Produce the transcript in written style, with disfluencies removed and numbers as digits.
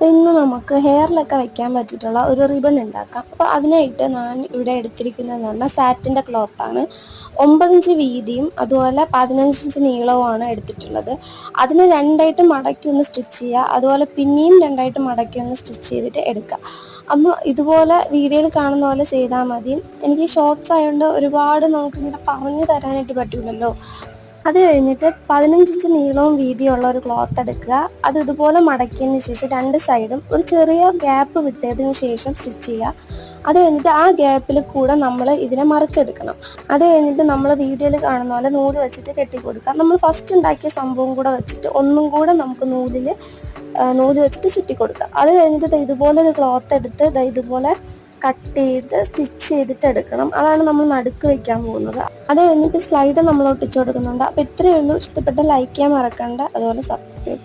അപ്പോൾ ഇന്ന് നമുക്ക് ഹെയറിലൊക്കെ വെക്കാൻ പറ്റിയിട്ടുള്ള ഒരു റിബൺ ഉണ്ടാക്കാം. അപ്പോൾ അതിനായിട്ട് ഞാൻ ഇവിടെ എടുത്തിരിക്കുന്നതെന്ന് പറഞ്ഞാൽ സാറ്റിൻ്റെ ക്ലോത്താണ്. 9 ഇഞ്ച് വീതിയും അതുപോലെ 15 ഇഞ്ച് നീളവുമാണ് എടുത്തിട്ടുള്ളത്. അതിനെ രണ്ടായിട്ട് മടക്കി ഒന്ന് സ്റ്റിച്ച് ചെയ്യുക, അതുപോലെ പിന്നെയും രണ്ടായിട്ട് മടക്കി ഒന്ന് സ്റ്റിച്ച് ചെയ്തിട്ട് എടുക്കുക. അപ്പോൾ ഇതുപോലെ വീഡിയോയിൽ കാണുന്ന പോലെ ചെയ്താൽ മതി. എനിക്ക് ഷോർട്ട്സ് ആയതുകൊണ്ട് ഒരുപാട് നമുക്കിങ്ങനെ പറഞ്ഞു തരാനായിട്ട് പറ്റില്ലല്ലോ. അത് കഴിഞ്ഞിട്ട് 15 ഇഞ്ച് നീളവും വീതിയുള്ള ഒരു ക്ലോത്ത് എടുക്കുക. അത് ഇതുപോലെ മടക്കിയതിന് ശേഷം രണ്ട് സൈഡും ഒരു ചെറിയ ഗ്യാപ്പ് വിട്ടതിന് ശേഷം സ്റ്റിച്ച് ചെയ്യുക. അത് കഴിഞ്ഞിട്ട് ആ ഗ്യാപ്പിൽ കൂടെ നമ്മൾ ഇതിനെ മറിച്ചെടുക്കണം. അത് കഴിഞ്ഞിട്ട് നമ്മൾ വീഡിയോയിൽ കാണുന്ന പോലെ നൂല് വെച്ചിട്ട് കെട്ടിക്കൊടുക്കുക. നമ്മൾ ഫസ്റ്റ് ഉണ്ടാക്കിയ സംഭവം കൂടെ വെച്ചിട്ട് ഒന്നും കൂടെ നമുക്ക് നൂല് വെച്ചിട്ട് ചുറ്റി കൊടുക്കുക. അത് കഴിഞ്ഞിട്ട് ഇതുപോലെ ഒരു ക്ലോത്ത് എടുത്ത് ഇതുപോലെ കട്ട് ചെയ്ത് സ്റ്റിച്ച് ചെയ്തിട്ട് എടുക്കണം. അതാണ് നമ്മൾ നടുക്ക് വെക്കാൻ പോകുന്നത്. അത് കഴിഞ്ഞിട്ട് സ്ലൈഡ് നമ്മൾ ഒട്ടിച്ചു കൊടുക്കുന്നുണ്ട്. അപ്പോൾ ഇത്രയേ ഉള്ളൂ. ഇഷ്ടപ്പെട്ട ലൈക്ക് ചെയ്യാൻ മറക്കണ്ട, അതുപോലെ സബ്സ്ക്രൈബ്.